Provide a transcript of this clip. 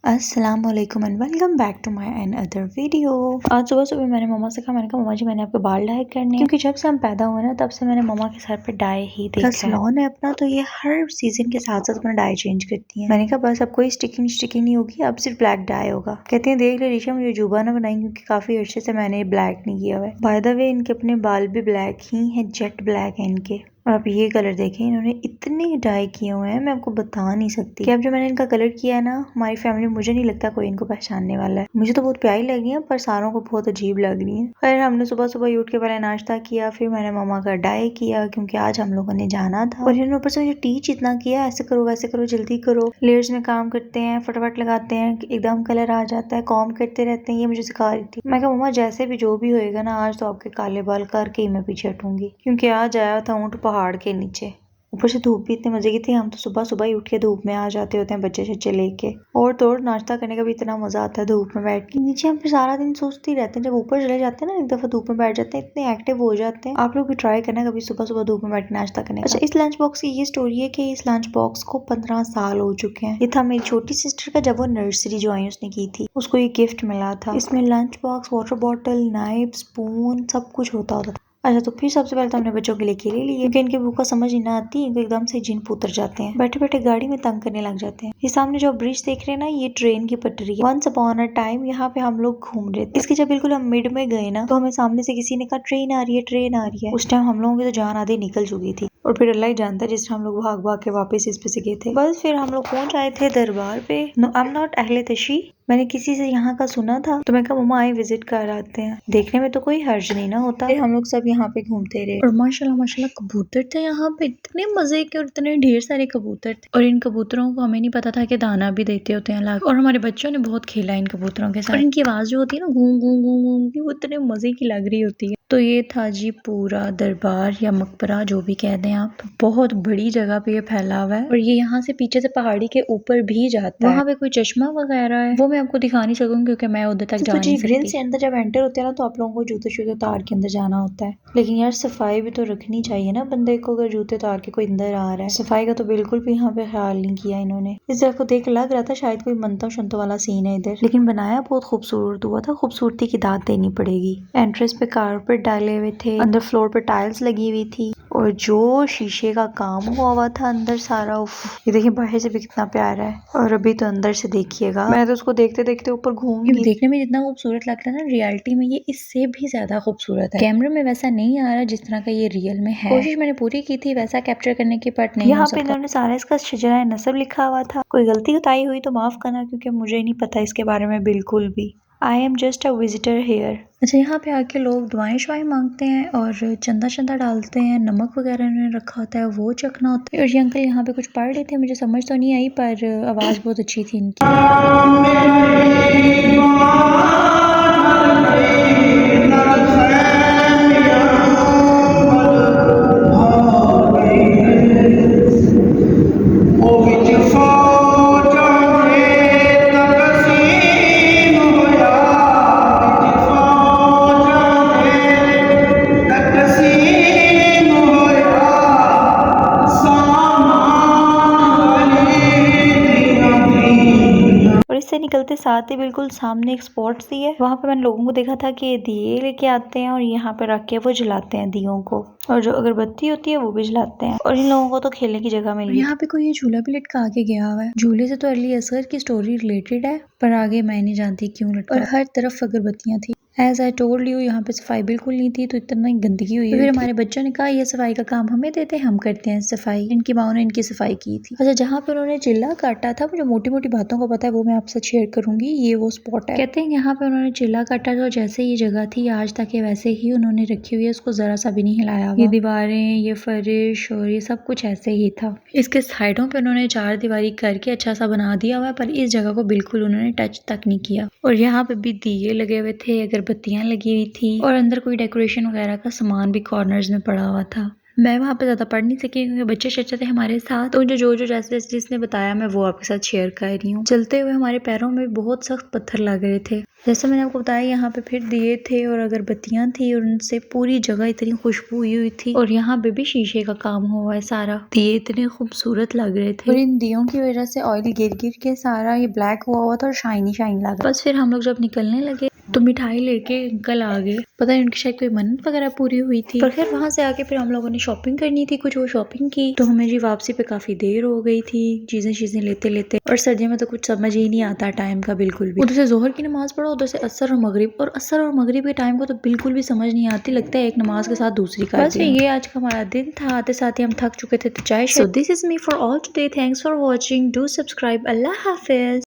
अस्सलाम वालेकुम and welcome back to my another video. आज सुबह सुबह मैंने मम्मा से कहा, मैंने कहा मम्मा जी मैंने आपके बाल डाई करने हैं, क्योंकि जब से हम पैदा हुए ना तब से मैंने मम्मा के सर पे डाई ही देखा है। सैलून है अपना, तो ये हर सीजन के साथ साथ अपना डाई चेंज करती है। मैंने कहा बस अब कोई स्टिकिंग नहीं होगी, अब सिर्फ ब्लैक डाई होगा। कहते हैं देख ले रीशा मुझे जुबा ना बनाई, क्योंकि काफी अर्से से मैंने ब्लैक नहीं किया हुआ है। बाय द वे इनके अपने बाल भी ब्लैक ही है, जेट ब्लैक है इनके। और आप ये कलर देखें, इन्होंने इतने डाई किए हुए हैं मैं आपको बता नहीं सकती कि अब जो मैंने इनका कलर किया है ना, हमारी फैमिली में मुझे नहीं लगता कोई इनको पहचानने वाला है। मुझे तो बहुत प्यारी लग रही है, पर सारों को बहुत अजीब लग रही है। खैर हमने सुबह सुबह उठ के पहले नाश्ता किया, फिर मैंने मम्मा का डाई किया क्योंकि आज हम लोगों ने जाना था। और इन्होंने ऊपर से मुझे टीच इतना किया, ऐसे करो वैसे करो, जल्दी करो, लेयर्स में काम करते हैं, फटाफट लगाते हैं, एकदम कलर आ जाता है, कॉम करते रहते हैं। ये मुझे सिखा रही थी। मैं कहा मम्मा जैसे भी जो भी होएगा ना, आज तो आपके काले बाल करके ही मैं पीछे हटूंगी, क्योंकि आज आया था ऊँट पहाड़ के नीचे। ऊपर से धूप भी इतने मजे की थी, हम तो सुबह सुबह ही उठ के धूप में आ जाते होते हैं बच्चे शच्चे लेके। और तोड़ नाश्ता करने का भी इतना मजा आता है धूप में बैठ के। नीचे हम फिर सारा दिन सोचते ही रहते हैं, जब ऊपर चले जाते हैं ना एक दफा धूप में बैठ जाते हैं, इतने एक्टिव हो जाते हैं। आप लोग भी ट्राई करना कभी सुबह सुबह धूप में बैठ के नाश्ता करने का। अच्छा, इस लंच बॉक्स की ये स्टोरी है कि इस लंच बॉक्स को 15 साल हो चुके हैं। ये था मेरी छोटी सिस्टर का, जब वो नर्सरी ज्वाइन उसने की थी, उसको ये गिफ्ट मिला था। इसमें lunch box, water bottle, knife, spoon सब कुछ होता था। अच्छा, तो फिर सबसे पहले तो हमने बच्चों के लिए केले लिए, क्योंकि इनके भूख का समझ ही ना आती, इनको एकदम से जिन उतर जाते हैं, बैठे बैठे गाड़ी में तंग करने लग जाते हैं। ये सामने जो ब्रिज देख रहे हैं ना, ये ट्रेन की पटरी है। वंस अपॉन अ टाइम यहाँ पे हम लोग घूम रहे थे। इसके जब बिल्कुल हम मिड में गए ना, तो हमें सामने से किसी ने कहा ट्रेन आ रही है, ट्रेन आ रही है। उस टाइम हम लोगों की तो जान आधी निकल चुकी थी, और फिर अल्लाह ही जानता है जिस टाइम हम लोग भाग भाग के वापस इस पे से गए थे। बस फिर हम लोग पहुंच आए थे दरबार पे। नो आई एम नॉट अहले तशी, मैंने किसी से यहाँ का सुना था, तो मैं कहा मम्मा आए विजिट कर आते हैं, देखने में तो कोई हर्ज नहीं ना होता। फिर हम लोग सब यहाँ पे घूमते रहे, और माशाल्लाह माशाल्लाह कबूतर थे यहाँ पे, इतने मजे के और इतने ढेर सारे कबूतर थे। और इन कबूतरों को हमें नहीं पता था कि दाना भी देते होते हैं अलग। और हमारे बच्चों ने बहुत खेला इन कबूतरों के साथ, और इनकी आवाज जो होती है ना घूम घूम घूम घूम की, वो इतने मजे की लग रही होती है। तो ये था जी पूरा दरबार या मकबरा, जो भी कह दें आप। बहुत बड़ी जगह पे ये फैला हुआ है, और ये यहाँ से पीछे से पहाड़ी के ऊपर भी जाता है। वहाँ पे कोई चश्मा वगैरह है, वो मैं आपको दिखा नहीं सकूंगी क्योंकि मैं उधर तक जा नहीं सकती। ग्रिल से अंदर जब एंटर होते हैं ना, तो आप लोगों को जूते शूते उतार के अंदर जाना होता है। लेकिन यार सफाई भी तो रखनी चाहिए ना बंदे को, अगर जूते उतार के कोई अंदर आ रहा है। सफाई का तो बिल्कुल भी यहाँ पे ख्याल नहीं किया इन्होंने। इस जगह को देख लग रहा था शायद कोई मंतो शंतो वाला सीन है इधर, लेकिन बनाया बहुत खूबसूरत हुआ था। खूबसूरती की दाद देनी पड़ेगी। एंट्रेंस पे कारपेट डाले हुए थे, अंदर फ्लोर पे टाइल्स लगी हुई थी, और जो शीशे का काम हुआ था अंदर सारा, ये देखिए बाहर से भी कितना प्यारा है, और अभी तो अंदर से देखिएगा। मैं तो उसको देखते देखते ऊपर घूम गई। देखने में जितना खूबसूरत लग रहा है ना, रियलिटी में ये इससे भी ज्यादा खूबसूरत है। कैमरे में वैसा नहीं आ रहा जिस तरह का ये रियल में है। कोशिश मैंने पूरी की थी वैसा कैप्चर करने की, बट नहीं। यहाँ पे इन्होंने सारा इसका शजरा नसब लिखा हुआ था। कोई गलती बताई हुई तो माफ करना, क्योंकि मुझे नहीं पता इसके बारे में बिल्कुल भी। I am just a visitor here. अच्छा, यहाँ पे आके लोग दुआएं शुआएं मांगते हैं और चंदा चंदा डालते हैं, नमक वगैरह इन्होंने रखा होता है, वो चखना होता है। और ये अंकल यहाँ पे कुछ पढ़ रहे थे, मुझे समझ तो नहीं आई, पर आवाज बहुत अच्छी थी इनकी। से निकलते साथ ही बिल्कुल सामने एक स्पॉट सी है, वहाँ पे मैंने लोगों को देखा था कि दिए लेके आते हैं और यहाँ पे रख के वो जलाते हैं दियों को, और जो अगरबत्ती होती है वो भी जलाते हैं। और इन लोगों को तो खेलने की जगह मिली। यहाँ पे कोई ये झूला भी लटका के गया हुआ है। झूले से तो अली असगर की स्टोरी रिलेटेड है, पर आगे मैं नहीं जानती क्यों लटका। और हर तरफ अगरबत्तियां थी। एज आई टोल्ड यू, यहाँ पे सफाई बिल्कुल नहीं थी, तो इतना गंदगी हुई है। फिर हमारे बच्चों ने कहा ये सफाई का काम हमें देते, हम करते हैं सफाई। इनकी माओ ने इनकी सफाई की थी। अच्छा, जहाँ पे उन्होंने चिल्ला काटा था, मुझे मोटी मोटी बातों को पता है, वो मैं आपसे शेयर करूंगी। ये वो स्पॉट है, कहते हैं यहाँ पे उन्होंने चिल्ला काटा था, जैसे ये जगह थी आज तक है वैसे ही उन्होंने रखी हुई है, उसको जरा सा भी नहीं हिलाया। ये दीवारें, ये फर्श और ये सब कुछ ऐसे ही था। इसके साइडों पे उन्होंने चार दीवारी करके अच्छा सा बना दिया हुआ है, पर इस जगह को बिल्कुल उन्होंने टच तक नहीं किया। और यहाँ पे भी दिए लगे हुए थे, अगरबत्तियां लगी हुई थी, और अंदर कोई डेकोरेशन वगैरह का सामान भी कॉर्नर्स में पड़ा हुआ था। मैं वहाँ पे ज़्यादा पढ़ नहीं सकी क्योंकि बच्चे शच्चे थे हमारे साथ, तो जो जैसे जैसे जिसने बताया मैं वो आपके साथ शेयर कर रही हूँ। चलते हुए हमारे पैरों में बहुत सख्त पत्थर लग रहे थे। जैसे मैंने आपको बताया यहाँ पे फिर दिए थे और अगरबत्तियां थी और उनसे पूरी जगह इतनी खुशबू हुई थी। और यहाँ पे भी शीशे का काम हुआ है सारा। दिए इतने खूबसूरत लग रहे थे और इन दियों की वजह से ऑयल गिर गिर के सारा ये ब्लैक हुआ था और शाइनी शाइन लग रहा। बस फिर हम लोग जब निकलने लगे तो मिठाई लेके अंकल आ गए। पता नहीं उनकी शायद कोई मन्नत वगैरह पूरी हुई थी। पर खैर वहां से आके फिर हम लोगों ने शॉपिंग करनी थी, कुछ वो शॉपिंग की तो हमें जी वापसी पे काफी देर हो गई थी चीजें लेते लेते। और सर्दियों में तो कुछ समझ ही नहीं आता टाइम का बिल्कुल भी। उधर से जोहर की नमाज पढ़ो, उधर से असर और मगरिब, और असर और मगरिब के टाइम को तो बिल्कुल भी समझ नहीं आती, लगता है एक नमाज के साथ दूसरी कर। बस ये आज का हमारा दिन था। आते साथ ही हम थक चुके थे तो चाय। So this is me for all today. Thanks for watching. Do subscribe. Allah Hafiz.